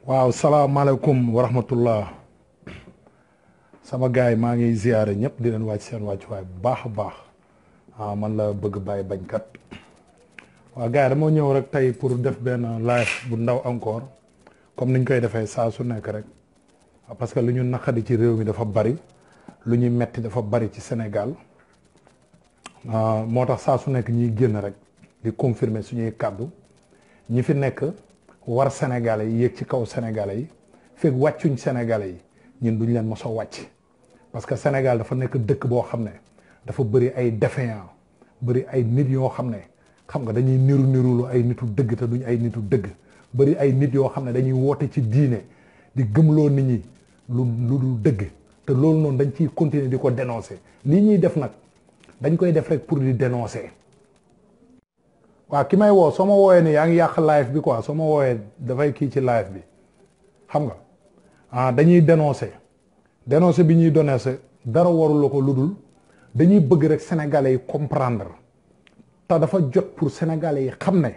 waaw salaamaaleykum wa rahmatullah sama gaay maa ngi ziyaare ñëpp di leen wàcc seen wàccuwaay bu baax a baax man la bëgg bàyyi bañkat waaw gaay dama ñëw rek tey pour def benn live bu ndaw encore comme niñ koy defee saa su nekk rek parce que lu ñu naqadi ci réew mi dafa bari lu ñuy metti dafa bari ci Sénégal moo tax saa su nekk ñuy génn rek di confirmer suñuy kàddu ñi fi nekk war Sénégalais yi yéeg ci kaw Sénégalais yi fekk wàccuñ Sénégalais yi ñun duñ leen mos a wàcc parce que Sénégal dafa nekk dëkk boo xam ne dafa bëri ay défaillants bëri ay nit yoo xam ne xam nga dañuy nirulu ay nitu dëgg te duñ ay nitu dëgg bëri ay nit yoo xam ne dañuy woote ci diine di gëmloo nit ñi lu dul dëgg te loolu noonu dañ ciy continuer di ko dénoncer lii ñuy def nag dañ koy def rek pour di dénoncer. waaw ki may woo soo ma wooyee ni yaa ngi yàq live bi quoi soo ma wooyee dafay kii ci live bi xam nga dañuy dénoncer bi ñuy dénoncer dara warul la ko lu dul dañuy bëgg rek sénégalais yi comprendre te dafa jot pour sénégalais yi xam ne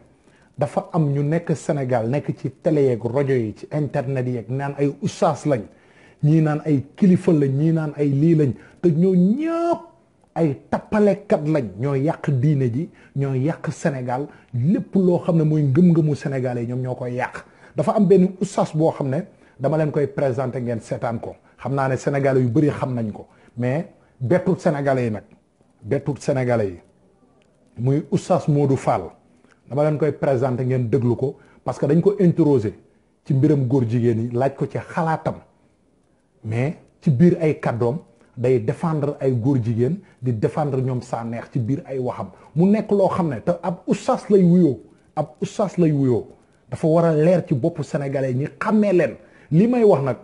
dafa am ñu nekk Sénégal nekk ci télé yeeg rajo yi ci internet yeeg naan ay ustaas lañ ñii naan ay kilifa lañ ñii naan ay lii lañ te ñoo ñëpp ay tappalekat lañ ñoo yàq diine ji ñoo yàq Sénégal lépp loo xam ne mooy ngëm-ngëmu sénégalais ñoom ñoo koy yàq dafa am benn ustaas boo xam ne dama leen koy présenter ngeen seetaan ko xam naa ne sénégalais yu bëri xam nañ ko mais bettut sénégalais yi nag bettut sénégalais yi muy ustaas Modou Fall dama leen koy présenter ngeen déglu ko parce que dañ ko interroger ci mbiram góor jigéen yi laaj ko ci xalaatam mais ci biir ay kàddoom day défendre ay góor jigéen di défendre ñoom saa neex ci biir ay waxam mu nekk loo xam ne te ab ustaas lay wuyoo dafa war a leer ci boppu sénégalais ñi xàmmee leen li may wax nag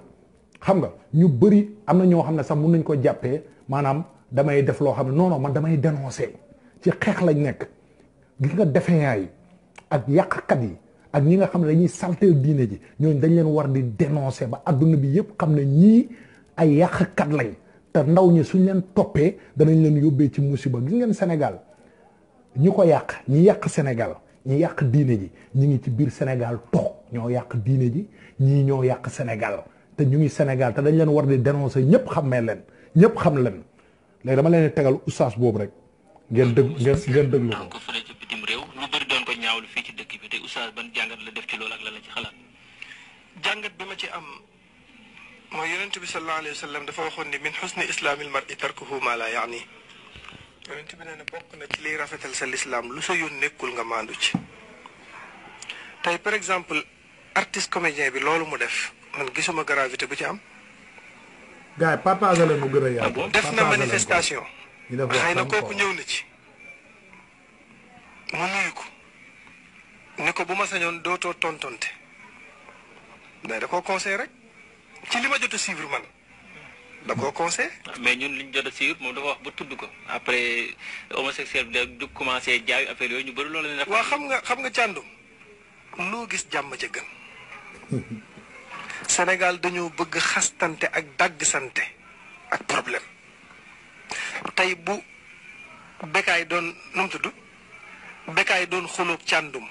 xam nga ñu bëri am na ñoo xam ne sax mun nañ ko jàppee maanaam damay def loo xam ne non man damay dénoncer ci xeex lañ nekk gis nga défaillant yi ak yàqkat yi ak ñi nga xam ne dañuy salteel diine ji ñooñu dañ leen war di dénoncer ba adduna bi yëpp xam ne ñii ay yàqkat lañ te ndaw ñi suñ leen toppee danañ leen yóbbee ci musiba gis ngeen Sénégal ñi ko yàq ñi yàq Sénégal ñi yàq diine ji ñi ngi ci biir Sénégal toog ñoo yàq diine ji ñii ñoo yàq Sénégal te ñu ngi Sénégal te dañ leen war di dénoncer ñëpp xammee leen ñëpp xam leen léegi dama leen tegal oustaz boobu rek ngeen déglu ko fële ci bitim réew lu bëri doon ko ñaawlu fii ci dëkk bi te oustaz ban jàngat la def ci loolu ak la ci xalaat. jàngat bi ma ci am mooy yonent bi sallallahu alayhi wa sallam dafa waxoon ni min xusni islaamil mar'i tarkuhu ma la yaani yonent bi nee na bokk na ci liy rafetal sa lislaam lu sa yoon nekkul nga maandu ci. tey par exemple artiste comédien bi loolu mu def man gisuma gravité bu ci am. gars yi partagé leen mu gën a yaatu. def na manifestation. xëy na kooku ñëw na ci. mu nuyu ko. ni ko bu ma sañoon dootoo tontonte. mais da koo conseil rek. ci li ma jot a suivre man. da koo conseil. mais ñun liñ jot a suivre moom dafa wax ba tudd ko. après homosexuel bi da jug commencé jaay affaire yooyu ñu bëri loolu la. waaw xam nga càndum loo gis jàmm ca gën. Sénégal dañoo bëgg xastante ak dagg sante ak problème tey bu Bécaye doon nu mu tudd Bécaye doon xoloog càndum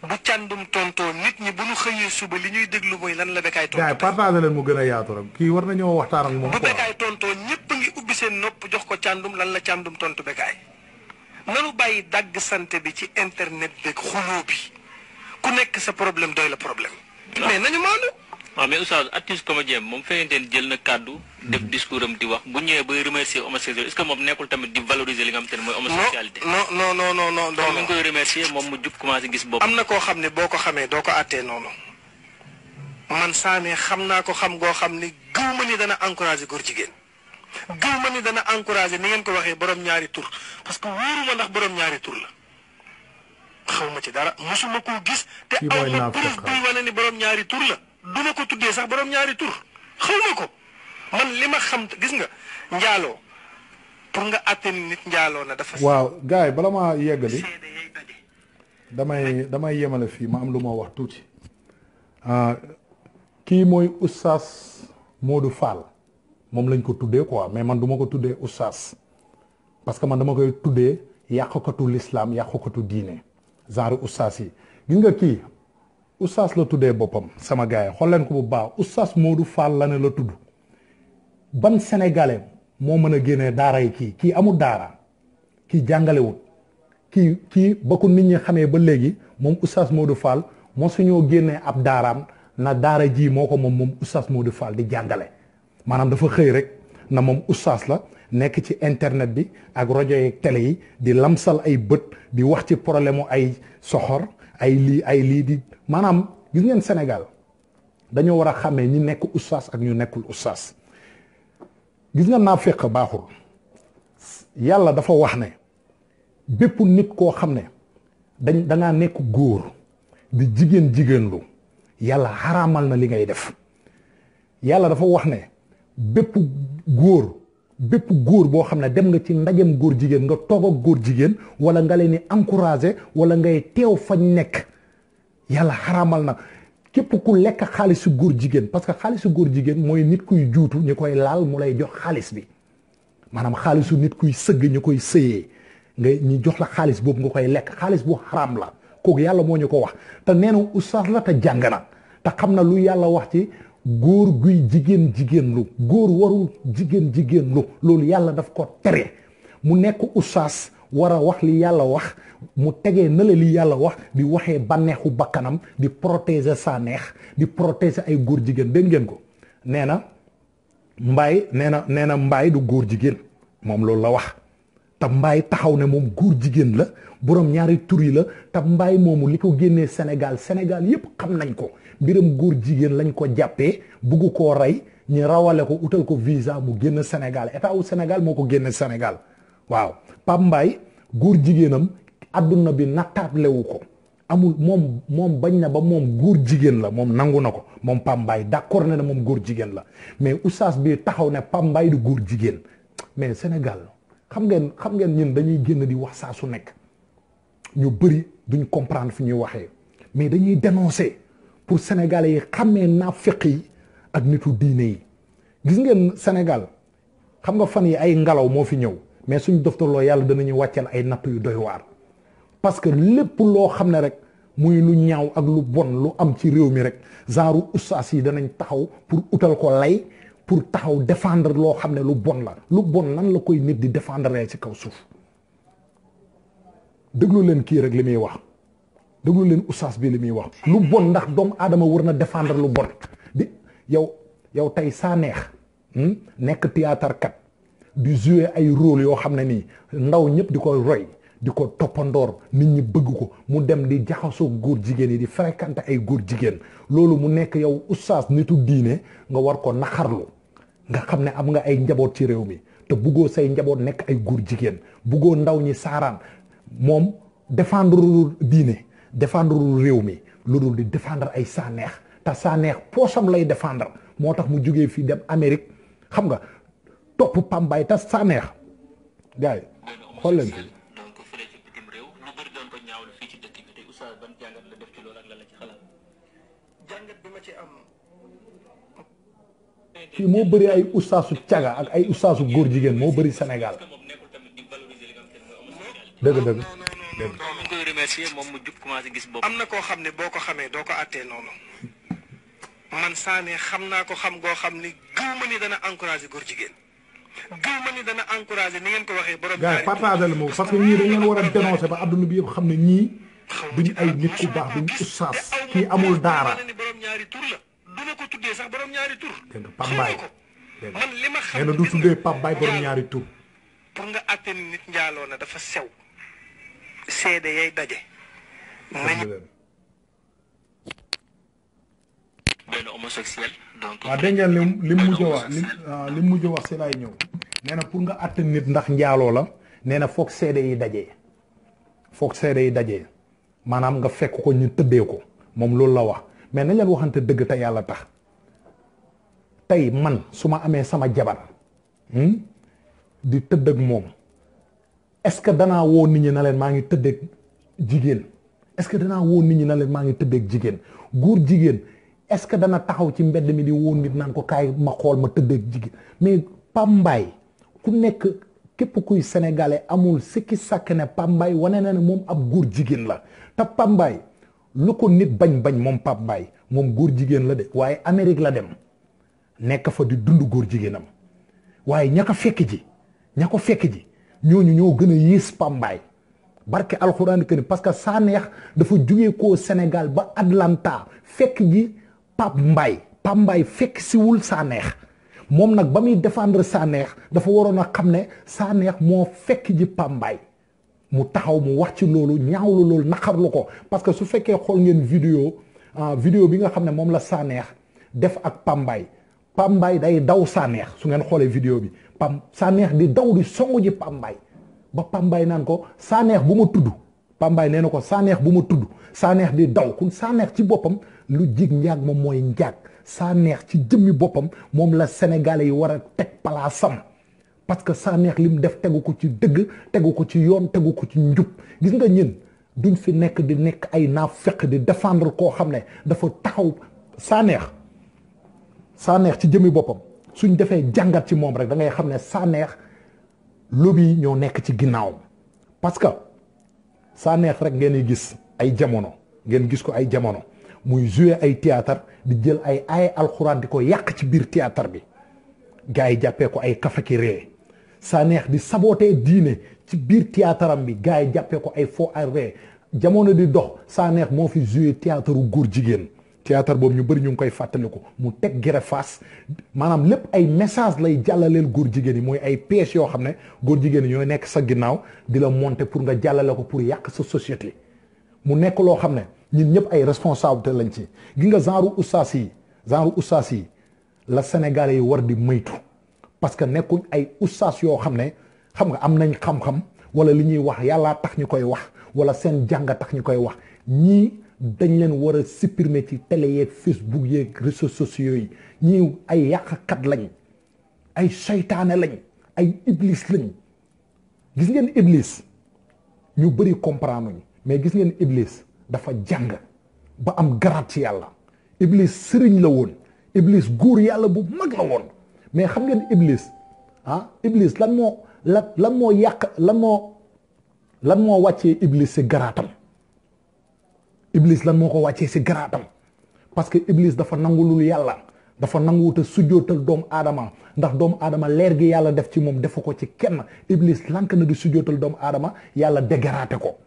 bu càndum tontoo nit ñi bu ñu xëyee suba li ñuy déglu mooy lan la Bécaye tontu. gars yi partagé leen mu gën a yaatu rek kii war nañoo waxtaan ak moom. bu Bécaye tontoo ñëpp a ngi ubbi seen nopp jox ko càndum lan la càndum tontu Bécaye nanu bàyyi dagg sante bi ci internet beeg xuloo bi ku nekk sa problème doy la problème. mais nañu maandu. waaw mais oustaz artiste comédien moom fekkente jël na kàddu def discours am di wax bu ñëwee bay remercier homosexuel est-ce que moom nekkul tamit di valoriser li nga xam te ne mooy homosexualité. non. mi ngi koy remercier moom mu jug commencé gis bopp. am na koo xam ne boo ko xamee doo ko àttee noonu man Sané xam naa ko xam goo xam ni gëw ma ni dana encourager góor jigéen gëw ma ni dana encourager ni ngeen ko waxee borom ñaari tur parce que wóoruma ndax borom ñaari tur la xaw ma ci dara mosuma koo gis. te aw ma preuve buy wane ni borom ñaari tur la. duma ko tuddee sax borom ñaari tur xaw ma ko man li ma xam gis nga njaaloo pour nga àtte ni nit njaaloo na dafa. waaw gars yi bala maa yeggali damay yemale fii ma am lu ma wax tuuti kii mooy oustaz Modou Fall moom lañ ko tuddee quoi mais man duma ko tuddee oustaz parce que man dama koy tuddee yàqukatu l'islam yàqukatu diine genre oustaz yi gis nga kii oustaz la tuddee boppam sama gars yi xool leen ko bu baax oustaz Modou Fall la ne la tudd ban sénégalais moo mën a génnee daara yi kii amul daara kii jàngalewut kii ba ko nit ñi xamee ba léegi moom oustaz Modou Fall moo suñoo génnee ab daaraam na daara ji moo ko moom oustaz Modou Fall di jàngale maanaam dafa xëy rek na moom oustaz la nekk ci internet bi ak rajo yi télé yi di lamsal ay bët di wax ci problème mu ay soxor ay lii di maanaam gis ngeen Sénégal dañoo war a xàmmee ñi nekk oustaz ak ñu nekkul oustaz gis nga naa fekk baaxul yàlla dafa wax ne bépp nit koo xam ne dangaa nekk góor di jigéen lu yàlla xaraamal na li ngay def yàlla dafa wax ne bépp góor boo xam ne dem nga ci ndajem góor jigéen nga toog ak góor jigéen wala nga leen di encouragé wala ngay teew fañ nekk yàlla xaraamal na képp ku lekk xaalisu góor jigéen parce que xaalisu góor jigéen mooy nit kuy juutu ñu koy laal mu lay jox xaalis bi maanaam xaalisu nit kuy sëgg ñu koy sëyee ñu jox la xaalis boobu nga koy lekk xaalis bu xaraam la kooku yàlla moo ñu ko wax te nee na oustaz la te jàng na te xam na lu yàlla wax ci góor guy jigéen lu góor warul jigéen lu loolu yàlla daf ko tere mu nekk oustaz war a wax li yàlla wax mu tegee na la li yàlla wax di waxee bànneexu bakkanam di protéger sa neex di protéger ay góor jigéen dégg ngeen ko nee na mbaay du góor jigéen moom loolu la wax te mbaay taxaw ne moom góor jigéen la borom ñaari tur yi la te mbaay moomu li ko génnee Sénégal yépp xam nañ ko mbiram góor jigéen lañ ko jàppee bugg koo rey ñu rawale ko utal ko visa mu génn Sénégal état wu Sénégal moo ko génne Sénégal waaw Pape Mbaye góor jigéenam adduna bi nattaablewu ko amul moom bañ na ba moom góor jigéen la moom nangu na ko moom Pape Mbaye d'accord na ne moom góor jigéen la mais oustaz bi taxaw ne Pape Mbaye du góor jigéen mais Sénégal xam ngeen ñun dañuy génn di wax saa su nekk ñu bëri duñ comprendre fi ñuy waxee mais dañuy dénoncer pour sénégalais yi xàmmee naafeq yi ak nitu diine yi gis ngeen Sénégal xam nga fan yi ay ngelaw moo fi ñëw mais suñ doftaloo yàlla danañu wàcceel ay natt yu doy waar parce que lépp loo xam ne rek muy lu ñaaw ak lu bon lu am ci réew mi rek genre ustaas yi danañ taxaw pour utal ko lay pour taxaw défendre loo xam ne lu bon la lu bon nan la koy nit di défendre ci kaw suuf déglu leen kii rek li muy wax déglu leen ustaas bi li muy wax lu bon ndax doomu aadama war na défendre lu bon di yow tey saa neex nekk théâtre kat di jouer ay rôle yoo xam ne nii ndaw ñëpp di ko roy di ko toppandoor nit ñi bëgg ko mu dem di jaxasoo góor jigéen yi di fréquenter ay góor jigéen loolu mu nekk yow oustaz nitu diine nga war ko naxarlu nga xam ne am nga ay njaboot ci réew mi te buggoo say njaboot nekk ay góor jigéen buggoo ndaw ñi saaraan moom défendre diine défendre réew mi loolu di défendre ay saaneex te saaneex poosam lay défendre moo tax mu jógee fii dem Amérique xam nga topp pambay te saaneex gars yi xool leen fi fii moo bëri ay ustaasu caga ak ay ustaasu góor jigéen moo bëri Sénégal dëgg koy remercier moom mu jug commencé gis bopp. am na koo xam ne boo ko xamee doo ko àttee noonu man Sané xam naa ko xam goo xam ni gëw ma ni dana encouragé góor jigéen gëw ma ni dana encouragé ni ngeen ko waxee borom. gars yi partagé la moom parce que ñii dañ leen war a dénoncer ba adduna bi yëpp xam ne ñii duñ ay nit ku baax duñ ustaas kii amul daara. borom ñaari tur la du ma ko tuddee sax borom ñaari tur. dégg nga Pape Mbaye man li ma xam nee na du tuddee Pape Mbaye borom ñaari tur. pour nga àtte ni nit njaaloo na dafa sew. seede yay daje. benn homosexuel donc. waaw dégg ngeen lim mujj a wax lim mujj a wax si laay ñëw nee na pour nga àtte nit ndax njaaloo la nee na foog seede yi dajee foog seede yi dajee maanaam nga fekk ko ñu tëddee ko moom loolu la wax mais nañ leen waxante dëgg te yàlla tax tey man su ma amee sama jabar di tëdd ak moom. est-ce que danaa woo nit ñi na leen maa ngi tëddeeg jigéen est-ce que danaa woo nit ñi na leen maa ngi tëddeeg jigéen góor jigéen est-ce que dana taxaw ci mbedd mi di woo nit naan ko kaay ma xool ma tëddeeg jigéen mais Pape Mbaye ku nekk képp kuy sénégalais amul sikki sàkk ne Pape Mbaye wane na ne moom ab góor jigéen la te Pape Mbaye lu ko nit bañ moom Pape Mbaye moom góor jigéen la de waaye Amérique la dem nekk fa di dund góor jigéenam waaye ña ko fekk ji ñooñu ñoo gën a yées Pape Mbaye barke alxuraan que ni parce que Sanekh dafa jugee koo Sénégal ba Atlanta fekk ji Pape Mbaye fekk siwul Sanekh moom nag ba muy défendre Sanekh dafa waroon a xam ne Sanekh moo fekk ji Pape Mbaye mu taxaw mu wax ci loolu ñaawlu loolu naqarlu ko parce que su fekkee xool ngeen vidéo bi nga xam ne moom la Sanekh def ak Pape Mbaye day daw Sanekh su ngeen xoolee vidéo bi Sanekh di daw di songu ji Pape Mbaye ba Pape Mbaye naan ko Sanekh bu ma tudd Pape Mbaye nee na ko Sanekh bu ma tudd Sanekh di daw kun Sanekh ci boppam lu jig njaag moom mooy njaag Sanekh ci jëmmi boppam moom la Sénégalais yi war a teg palaasam parce que Sanekh lim def tegu ko ci dëgg tegu ko ci yoon tegu ko ci njub gis nga ñun duñ fi nekk di nekk ay naafeq di défendre koo xam ne dafa taxaw Sanekh ci jëmmi boppam suñ defee jàngat ci moom rek da ngay xam ne Sanekh lobby yi ñoo nekk ci ginnaawam parce que Sanekh rek ngeen di gis ay jamono ngeen gis ko ay jamono muy jouer ay théâtre di jël ay alxuraan di ko yàq ci biir théâtre bi gars yi jàppee ko ay kafe ki ree Sanekh di saboter diine ci biir théâtre am bi gars yi jàppee ko ay faux ay ree jamono di dox Sanekh moo fi jouer théâtre góor jigéen théâtre boobu ñu bëri ñu ngi koy fàttaliku mu teg gerefaas maanaam lépp ay message lay jàllaleel góor jigéen yi mooy ay pièces yoo xam ne góor jigéen yi ñooy nekk sa ginnaaw di la monter pour nga jàllale ko pour yàq sa société mu nekk loo xam ne ñun ñëpp ay responsabilité lañ ci gi nga genre ustaas yi la Sénégalais yi war di moytu parce que nekkuñ ay ustaas yoo xam ne xam nga am nañ xam-xam wala li ñuy wax yàllaa tax ñu koy wax wala seen jànga tax ñu koy wax ñii dañ leen war a supprimer ci télé yeeg Facebook yeeg réseaux sociaux yi ñii ay yàqkat lañ ay seytaane lañ ay iblis lañ gis ngeen iblis ñu bëri comprendre ñu mais gis ngeen iblis dafa jàng ba am garaat ci yàlla iblis sëriñ la woon iblis góor yàlla bu mag la woon mais xam ngeen iblis lan moo wàccee iblis si garaatam iblis lan moo ko wàccee si garaatam parce que iblis dafa nangulul yàlla dafa nanguwut a sujjootal doomu aadama ndax doomu aadama leer gi yàlla def ci moom defu ko ci kenn iblis lank na di sujjootal doomu aadama yàlla dégaraate ko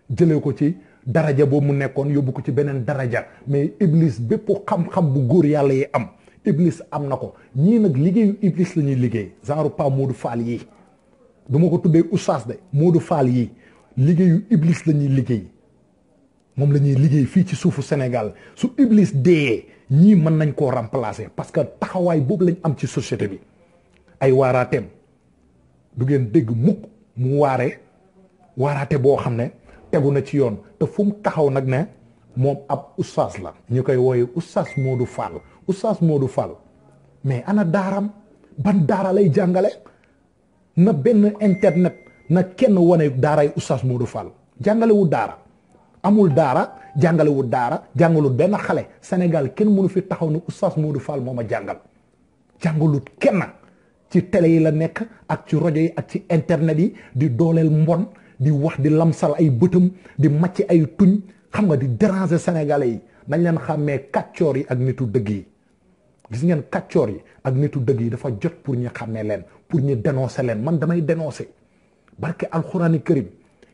jëlee ko ci daraja boobu mu nekkoon yóbbu ko ci beneen daraja mais iblis bépp xam-xam bu góor yàlla yi am iblis am na ko ñii nag liggéeyu iblis la ñuy liggéey genre pas Modou Fall yii du ma ko tuddee oustaz de Modou Fall yii liggéeyu iblis la ñuy liggéey moom la ñuy liggéey fii ci suufu Sénégal su iblis dee ñii mën nañ koo remplacer parce que taxawaay boobu lañ am ci société bi ay waaraateem du ngeen dégg mukk mu waaraate boo xam ne tegu na ci yoon te fu mu taxaw nag ne moom ab oustaz la ñu koy wooye oustaz Modou Fall mais ana daaram ban daara lay jàngale na benn internet na kenn wane daaray oustaz Modou Fall jàngalewul daara amul daara jàngalewul daara jàngalut benn xale Sénégal kenn mënu fi taxaw ne oustaz Modou Fall moo ma jàngalut kenn ci télé yi la nekk ak ci rajo yi ak ci internet yi di dooleel mbon di wax di lamsal ay bëtam di màcc ay tuñ xam nga di déranger sénégalais yi nañ leen xàmmee kàccoor yi ak nitu dëgg yi gis ngeen kàccoor yi ak nitu dëgg yi dafa jot pour ñu xàmmee leen pour ñu dénoncer leen man damay dénoncer barke alxuraani karim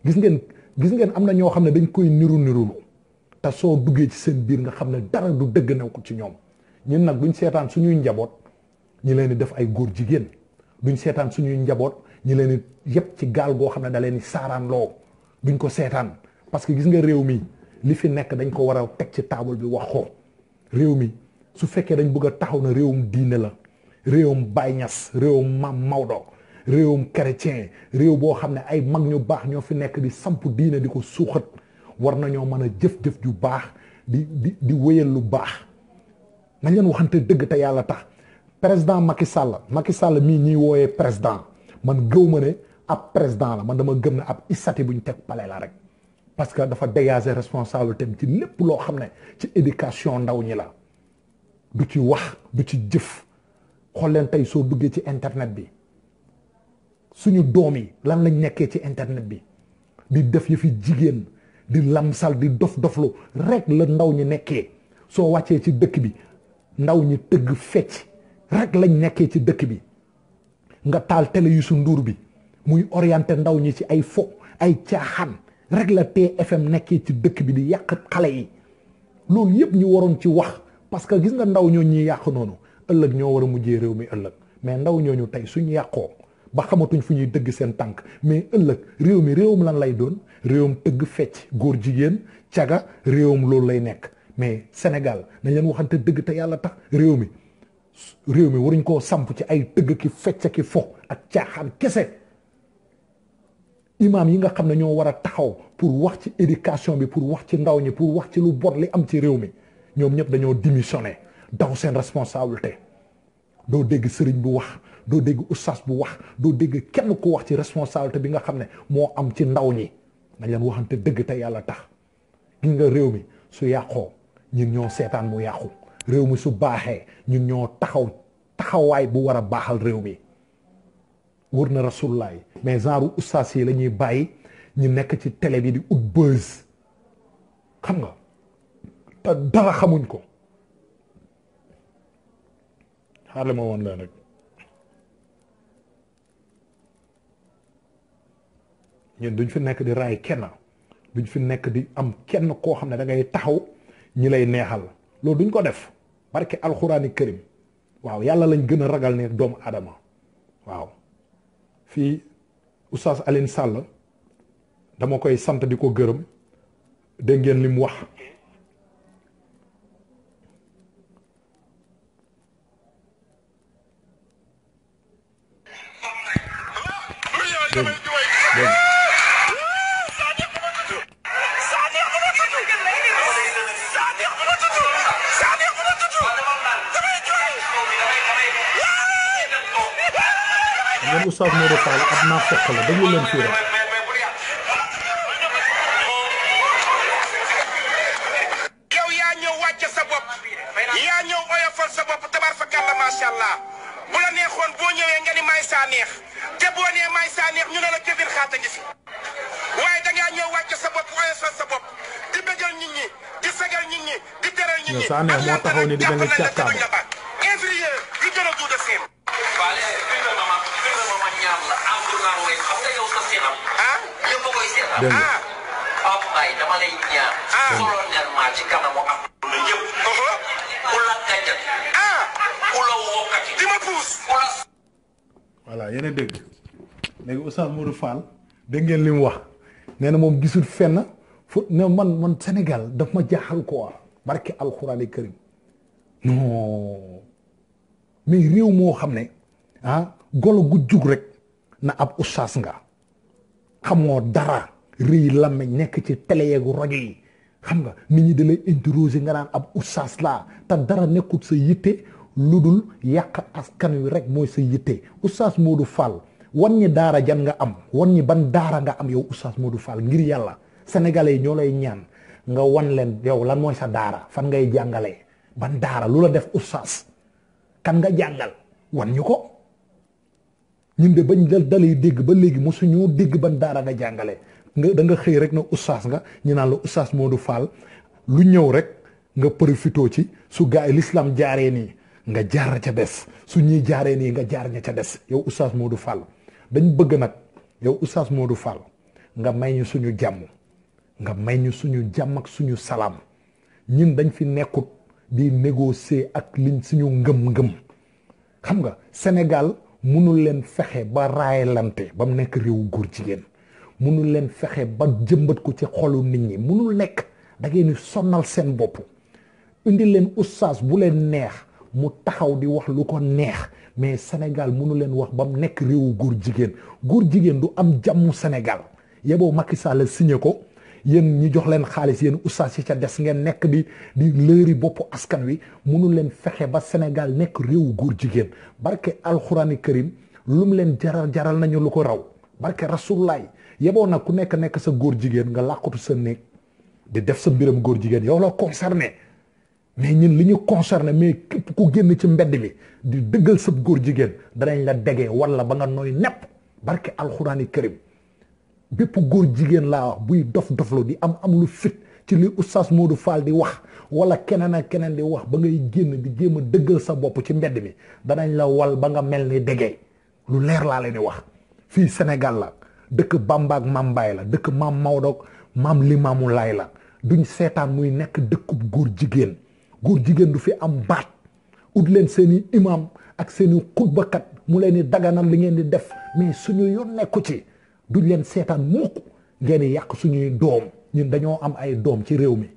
gis ngeen am na ñoo xam ne dañ koy nirulu te soo duggee ci seen biir nga xam ne dara du dëgg new ko ci ñoom ñun nag duñ seetaan suñuy njaboot ñi leen di def ay góor jigéen duñ seetaan suñuy njaboot ñi leen di yëpp ci gaal goo xam ne da leen di saaraan loo duñ ko seetaan parce que gis nga réew mi li fi nekk dañ ko war a teg ci table bi wax ko réew mi su fekkee dañ bëgg a taxaw na réewum diine la réewum Baay Ñas réewum Maam Maodo réewum chrétien réew boo xam ne ay mag ñu baax ñoo fi nekk di samp diine di ko suuxat war nañoo mën a jëf-jëf ju baax di wéyal lu baax nañ leen waxante dëgg te yàlla tax président Macky Sall mii ñuy wooyee président man gëw ma ne ab président la man dama gëm ne ab isati bu ñu teg pale la rek parce que dafa dégager responsabilité ci lépp loo xam ne ci éducation ndaw ñi la du ci wax du ci jëf xool leen tey soo duggee ci internet bi suñu doom yi lan lañ nekkee ci internet bi di def yëfi jigéen di lamsal di dof-doflu rek la ndaw ñi nekkee. soo wàccee ci dëkk bi ndaw ñi tëgg fecc rek lañ nekkee ci dëkk bi nga taal télé Youssou Ndour bi muy orienté ndaw ñi ci ay fo ay caaxaan rek la TFM nekkee ci dëkk bi di yàq xale yi loolu yëpp ñu waroon ci wax parce que gis nga ndaw ñoo ñuy yàq noonu ëllëg ñoo war a mujjee réew mi ëllëg mais ndaw ñooñu tey suñu yàqoo ba xamatuñ fu ñuy dëgg seen tànk mais ëllëg réew mi réewum lan lay doon réewum tëgg fecc góor jigéen caga réewum loolu lay nekk mais Sénégal nañ leen waxante dëgg te yàlla tax réew mi waruñ koo samp ci ay tëgg ki fecc ki fo ak caaxaan kese imaam yi nga xam ne ñoo war a taxaw pour wax ci éducation bi pour wax ci ndaw ñi pour wax ci lu bon li am ci réew mi ñoom ñëpp dañoo démissionné daw seen responsabilité doo dégg sëriñ bu wax doo dégg ustaas bu wax doo dégg kenn ku wax ci responsabilité bi nga xam ne moo am ci ndaw ñi nañ leen waxante dëgg te yàlla tax gis nga réew mi su yàqoo ñun ñoo seetaan mu yàqu réew mi su baaxee ñun ñoo taxawaay bu war a baaxal réew mi wër na rasulullah mais genre ustaas yi la ñuy bàyyi ñu nekk ci télé bi di ut buzz xam nga te dara xamuñ ko xaaral ma woon la rek ñun duñ fi nekk di raay kenn duñ fi nekk di am kenn koo xam ne da ngay taxaw ñi lay neexal loolu duñ ko def barke alxuraani karim waaw yàlla lañ gën a ragal ne doomu aadama waaw fii oustaz Alioune Sall dama koy sant di ko gërëm dégg ngeen li mu wax ngeen oustaz Modou Fall ab naa fekk la déglu leen fii rek yow yaa ñëw wàcce sa bopp yaa ñëw oyofal sa bopp tabaar fa kàlla macha allah bu la neexoon boo ñëwee nga ni may saa neex te boo nee may saa neex ñu ne la kébir xaata ngi fi waaye dangaa ñëw wàcce sa bopp oyofal sa bopp di bëggal nit ñi di sagal nit ñi di teral nit ñi saa neex moo taxaw ni di mel ni càkkaaba inférieur yi gën a duuda seen dégg nga Pape Mbaye dama lay ñaan. solennellement ci kanamu am. yëpp. ku la gàncax. ku la wokkati. di ma puus. voilà yéen a dégg léegi oustaz Modou Fall dégg ngeen li mu wax nee na moom gisul fenn fu ne man Sénégal daf ma jaaxal ko barke alxuraani karim non mais réew moo xam ne golo gu jug rek na ab oustaz nga xamoo dara rëy làmmiñ nekk ci télé yeegu rajo yi xam nga nit ñi da lay interroger nga naan ab oustaz laa te dara nekkut sa yitte lu dul yàq askan wi rek mooy sa yitte oustaz Modou Fall wan ñi daara jan nga am wan ñi ban daara nga am yow oustaz Modou Fall ngir yàlla sénégalais yi ñoo lay ñaan nga wan leen yow lan mooy sa daara fan ngay jàngalee ban daara lu la def oustaz kan nga jàngal wan ñu ko ñun de bañ dalay dégg ba léegi mosuñoo dégg ban daara nga jàngale nga da nga xëy rek na oustaz nga ñu naan la oustaz Modou Fall lu ñëw rek nga profitoo ci su gaa yi l'islam jaaree nii nga jaar ca des su ñuy jaaree nii nga jaar ña ca des yow oustaz Modou Fall dañ bëgg nag yow oustaz Modou Fall nga may ñu suñu jàmm nga may ñu suñu jàmm ak suñu salaam ñun dañ fi nekkut di négocier ak liñ suñu ngëm-ngëm xam nga Sénégal munul leen fexe ba raayalante ba mu nekk réewu góor jigéen munul leen fexe ba jëmbat ko ci xolu nit ñi munul nekk da ngeen di sonnal seen bopp indi leen oustaz bu leen neex mu taxaw di wax lu ko neex mais Sénégal munu leen wax ba mu nekk réewu góor jigéen du am jàmmu Sénégal yeboo Macky Sall signé ko yéen ñi jox leen xaalis yéen oustaz yi ca des ngeen nekk di lëri boppu askan wi munu leen fexe ba Sénégal nekk réewu góor jigéen barke alxuraani karim lu mu leen jaral nañu lu ko raw barke rasulullaay yeboo nag ku nekk sa góor jigéen nga làqatu sa néeg di def sa mbiram góor jigéen yow la concerné mais ñun li ñu concerné mais képp ku génn ci mbedd mi di dëggal sa góor jigéen danañ la degee wala ba nga nooy nepp barke alxuraani karim bépp góor jigéen laa wax buy dof-doflu di am lu fit ci li oustaz Modou Fall di wax wala keneen ak keneen di wax ba ngay génn di jéem a dëggal sa bopp ci mbedd mi danañ la wal ba nga mel ni dégee lu leer laa leen di wax fii Sénégal la dëkk Bamba ak Mam Baye la dëkk Mam Maodo Mam Limaamu Laay la duñ seetaan muy nekk dëkkub góor jigéen du fi am baat ut leen seeni imam ak seeni xutbakat mu leen di daganal li ngeen di def mais suñu yoon nekku ci duñ leen seetaan mukk ngeen di yàq suñuy doom ñun dañoo am ay doom ci réew mi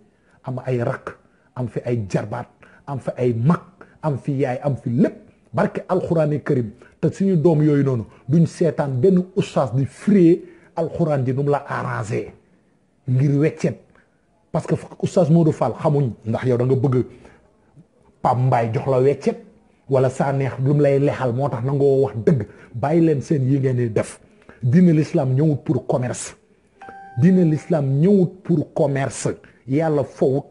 am ay rakk am fi ay jarbaat am fi ay mag am fi yaay am fi lépp barke alxuraani karim te suñu doom yooyu noonu duñ seetaan benn ustaas di firee alxuraan ji nu mu la arrangé ngir weccet parce que ustaas Modou Fall xamuñ ndax yow da nga bëgg Pam Mbaay jox la weccet wala saa neex lu mu lay lexal moo tax nangoo wax dëgg bàyyi leen seen yi ngeen di def diine l'islam ñëwut pour commerce diine l'islam ñëwut pour commerce yàlla fowut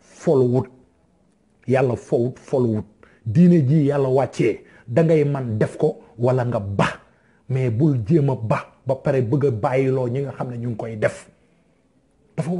folowut diine ji yàlla wàccee da ngay man def ko wala nga ba mais bul jéem a ba pare bëgg a bàyyiloo ñi nga xam ne ñu ngi koy def dafa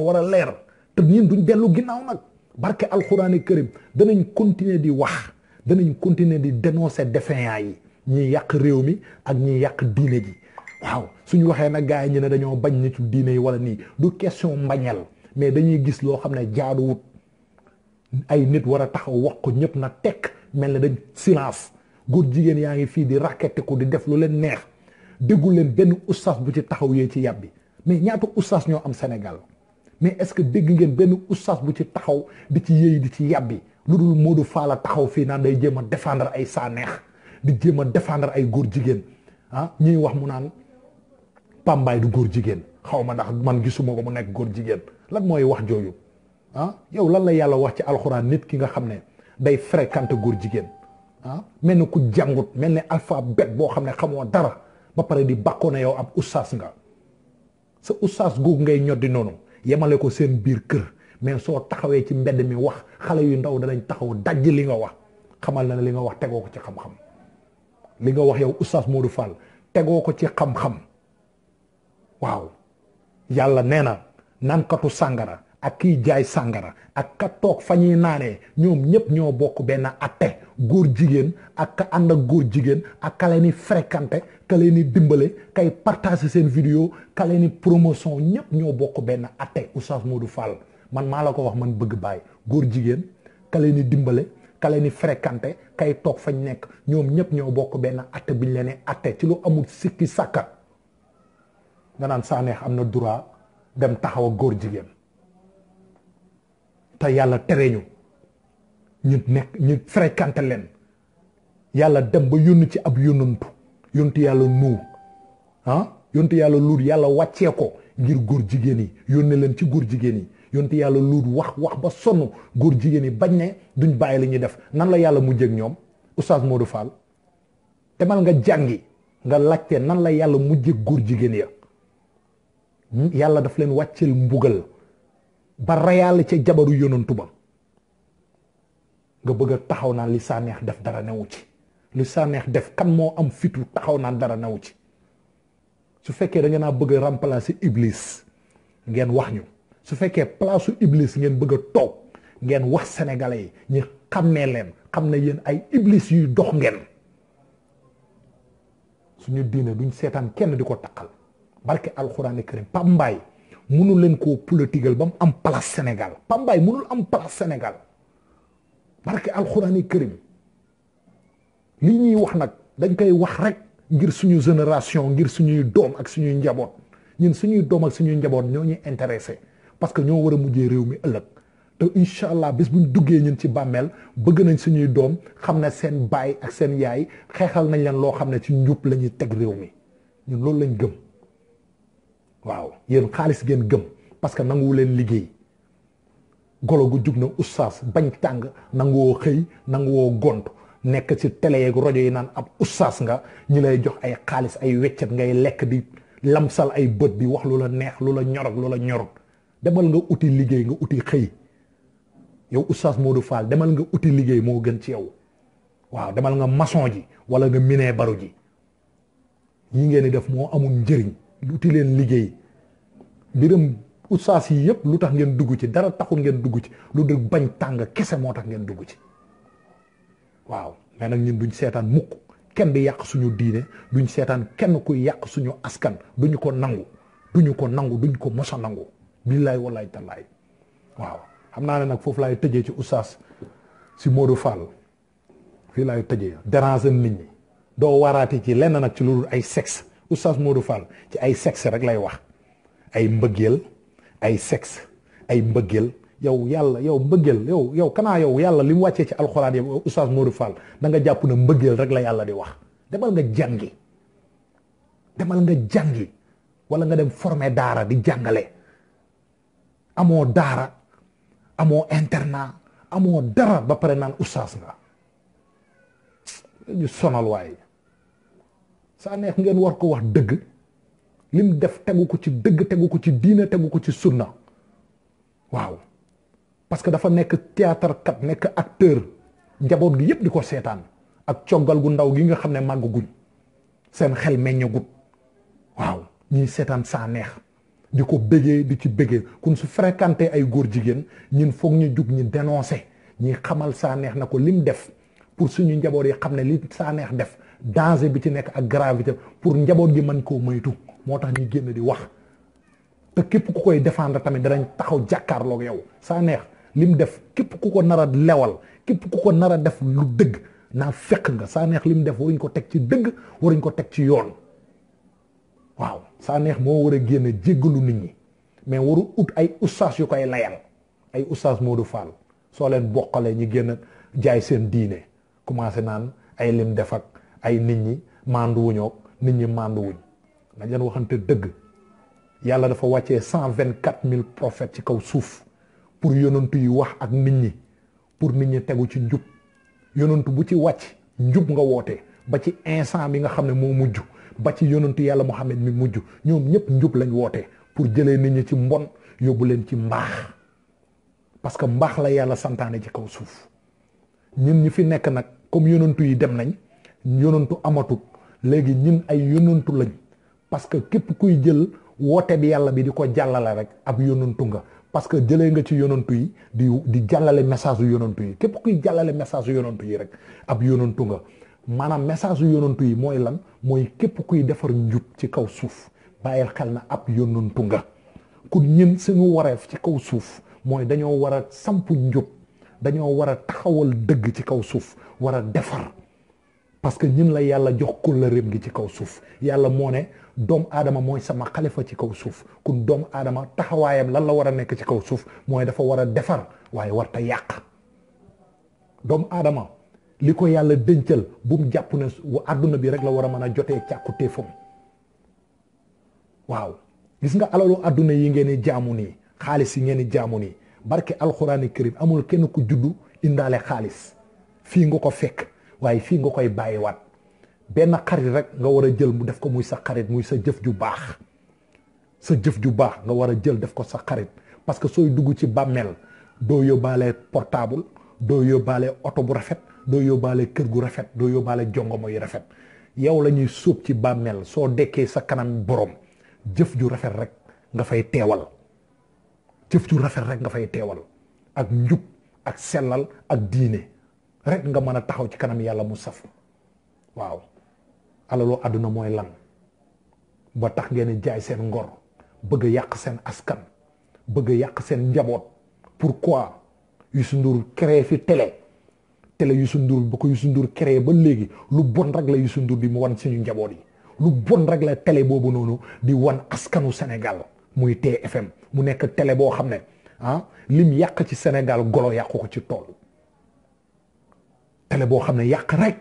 war a leer te ñun duñ dellu ginnaaw nag barke alxuraani karim danañ continuer di wax danañ continuer di dénoncer défaillants yi ñiy yàq réew mi ak ñiy yàq diine ji waaw suñu waxee nag gars yi ñu ne dañoo bañ nitu diine yi wala nii du question mbañal mais dañuy gis loo xam ne jaaduwut ay nit war a taxaw wax ko ñëpp na tekk mel ne dañ silence góor jigéen yaa ngi fii di rakkete ko di def lu leen neex déggu leen benn ustaas bu ci taxaw yee ci yàbbi mais ñaata ustaas ñoo am Sénégal mais est-ce que dégg ngeen benn ustaas bu ci taxaw di ci yéey di ci yàbbi lu dul Modou Fall taxaw fii naan day jéem a défendre ay saaneex di jéem a défendre ay góor jigéen ah ñuy wax mu naan Pambaay du góor jigéen xaw ma ndax man gisuma ko mu nekk góor jigéen lan mooy wax jooju ah yow lan la yàlla wax ci alxuraan nit ki nga xam ne day fréquente góor jigéen ah mel ni ku jàngut mel ni alphabet boo xam ne xamoo dara ba pare di bàkkoo ne yow ab ustaas nga sa ustaas googu ngay ñoddi noonu yemale ko seen biir kër mais soo taxawee ci mbedd mi wax xale yu ndaw danañ taxaw dajj li nga wax xamal na ne li nga wax tegoo ko ci xam-xam li nga wax yow oustaz Modou Fall tegoo ko ci xam-xam waaw yàlla nee na nankatu sàngara ak kiy jaay sàngara ak ka toog fa ñuy naanee ñoom ñëpp ñoo bokk benn atte góor jigéen ak ka ànd ak góor jigéen ak ka leen di fréquenté ka leen di dimbale kay partage seen vidéo ka leen di promotion ñëpp ñoo bokk benn atte oustaz Modou Fall man maa la ko wax man bëgg bàyyi góor jigéen ka leen di dimbale ka leen di fréquenté kay toog fañ nekk ñoom ñëpp ñoo bokk benn atte biñ leen di atte ci lu amul sikki sàkka nga naan Sanekh am na droit dem taxaw ak góor jigéen te yàlla tere ñu fréquenté leen yàlla dem ba yónni ci ab yónnantu yóntu yàlla nuur yóntu yàlla luut yàlla wàccee ko ngir góor jigéen yi yónne leen ci góor jigéen yi yóntu yàlla luut wax ba sonn góor jigéen yi bañ ne duñ bàyyi li ñuy def nan la yàlla mujjee ak ñoom oustaz Modou Fall demal nga jàngi nga laajte nan la yàlla mujjee góor jigéen ya yàlla daf leen wàcceel mbugal ba rayaale ca jabaru yonantu ba nga bëgg a taxaw naan li Sanekh def dara newu ci li Sanekh def kan moo am fitu taxaw naan dara newu ci su fekkee da ngeen a bëgg a remplacer Iblis ngeen wax ñu su fekkee place su Iblis ngeen bëgg a toog ngeen wax sénégalais yi ñu xàmmee leen xam ne yéen ay Iblis yuy dox ngeen suñu diine duñ seetaan kenn di ko taqal barke alxuraani karim Pape Mbaye mënul leen koo politigal ba mu am place Sénégal Pape Mbaye mënul am place Sénégal barke alxuraani karim li ñuy wax nag dañ koy wax rek ngir suñu génération ngir suñuy doom ak suñuy njaboot ñun suñuy doom ak suñuy njaboot ñoo ñuy intéressé parce que ñoo war a mujjee réew mi ëllëg te incha allah bis buñ duggee ñun ci bàmmeel bëgg nañ suñuy doom xam ne seen baay ak seen yaay xeexal nañ leen loo xam ne ci njub la ñuy teg réew mi ñun loolu lañ gëm waaw yéen xaalis ngeen gëm parce que nanguwu leen liggéey golo gu jug na oustaz bañ tàng nanguwoo xëy nanguwoo gont nekk ci télé yeeg rajo yi naan ab oustaz nga ñi lay jox ay xaalis ay weccet ngay lekk di lamsal ay bët di wax lu la neex lu la ñor ak lu la ñorut demal nga uti liggéey nga uti xëy yow oustaz Modou Fall demal nga uti liggéey moo gën ci yow waaw demal nga maçon ji wala nga miné baru ji yi ngeen di def moo amul njëriñ luti leen liggéey mbiram oustaz yi yëpp lu tax ngeen dugg ci dara taxul ngeen dugg ci lu dul bañ tàng kese moo tax ngeen dugg ci waaw mais nag ñun duñ seetaan mukk kenn di yàq suñu diine duñ seetaan kenn kuy yàq suñu askan duñu ko nangu duñ ko mosa nangu billaay wallaay tallaay waaw xam naa ne nag foofu laay tëjee ci oustaz si Modou Fall fii laay tëjee déranger nit ñi doo waraate ci lenn nag ci lu dul ay sexe oustaz Modou Fall ci ay sexe rek lay wax ay mbëggeel ay sexe ay mbëggeel yow yàlla yow mbëggeel yow kanaa yow yàlla li mu wàccee ci alxuraan yow oustaz Modou Fall da nga jàpp ne mbëggeel rek la yàlla di wax demal nga jàngi wala nga dem former daara di jàngale amoo daara amoo internat amoo dara ba pare naan oustaz nga ñu sonal waaye saa neex ngeen war ko wax dëgg lim def tegu ko ci dëgg tegu ko ci diine tegu ko ci sunna waaw parce que dafa nekk théâtre kat nekk acteur njaboot gi yépp di ko seetaan ak coggal gu ndaw gi nga xam ne màgg guñ seen xel meññagut waaw ñiy seetaan saa neex di ko bëggee di ci bëggee kun su fréquenté ay góor jigéen ñun foog ñu jug ñi dénoncé ñi xamal saa neex na ko lim def pour suñu njaboot yi xam ne li saa neex def danger bi ci nekk ak gravité pour njaboot gi mën koo moytu moo tax ñu génn di wax te képp ku koy défendre tamit danañ taxaw jàkkaarloog yow saa neex lim def képp ku ko nar a lewal képp ku ko nar a def lu dëgg naa fekk nga saa neex lim def waruñ ko teg ci dëgg waruñ ko teg ci yoon waaw saa neex moo war a génn jéggalu nit ñi mais waru ut ay oustaz yu koy layal ay oustaz Modou Fall soo leen bokkalee ñi génn jaay seen diine commencé naan ay lim def ak ay nit ñi manduwuñoo nit ñi manduwuñ nañ leen waxante dëgg yàlla dafa wàccee 124 000 prophètes ci kaw suuf pour yonantu yi wax ak nit ñi pour nit ñi tegu ci njub yonantu bu ci wàcc njub nga woote ba ci instant bi nga xam ne moo mujj ba ci yonantu yàlla Muhammad mi mujj ñoom ñëpp njub lañ woote pour jëlee nit ñi ci mbon yóbbu leen ci mbaax parce que mbaax la yàlla santaane ci kaw suuf ñun ñi fi nekk nag comme yonantu yi dem nañ yonantu amatut léegi ñun ay yonantu lañ parce que képp kuy jël woote bi yàlla bi di ko jàllale rek ab yonantu nga parce que jëlee nga ci yonantu yi di jàllale message yu yonantu yi képp kuy jàllale message yu yonantu yi rek ab yonantu nga maanaam message yu yonantu yi mooy lan mooy képp kuy defar njub ci kaw suuf bàyyil xel na ab yonantu nga kon ñun suñu wareef ci kaw suuf mooy dañoo war a samp njub dañoo war a taxawal dëgg ci kaw suuf war a defar parce que ñun la yàlla jox kóllëreem gi ci kaw suuf yàlla moo ne doomu aadama mooy sama xalifa ci kaw suuf kon doomu aadama taxawaayam lan la war a nekk ci kaw suuf mooy dafa war a defar waaye war ta yàq doomu aadama li ko yàlla dencal bu mu jàpp ne àdduna bi rek la war a mën a jotee càkku téefam waaw gis nga alalu àdduna yi ngeen di jaamu nii xaalis yi ngeen di jaamu nii barke alxuraani karim amul kenn ku juddu indaale xaalis fii nga ko fekk waaye fii nga koy bàyyiwaat benn xarit rek nga war a jël mu def ko muy sa xarit muy sa jëf ju baax sa jëf ju baax nga war a jël def ko sa xarit parce que sooy dugg ci bàmmeel doo yóbbaale portable doo yóbbaale oto bu rafet doo yóbbaale kër gu rafet doo yóbbaale jongomo yu rafet yow la ñuy sóob ci bàmmeel soo dekkee sa kanam borom jëf ju rafet rek nga fay teewal jëf ju rafet rek nga fay teewal ak njub ak sellal ak diine rek nga mën a taxaw ci kanam yàlla mu saf waaw alalu àdduna mooy lan ba tax ngeen jaay seen ngor bëgg a yàq seen askan bëgg a yàq seen njaboot pourquoi Youssou Ndour créé fi télé Youssou Ndour ba ko Youssou Ndour créé ba léegi lu bon rek la Youssou Ndour di mu wan suñu njaboot yi lu bon rek la télé boobu noonu di wan askanu Sénégal muy TFM mu nekk télé boo xam ne lim yàq ci Sénégal golo yàqu ko ci tool télé boo xam ne yàq rek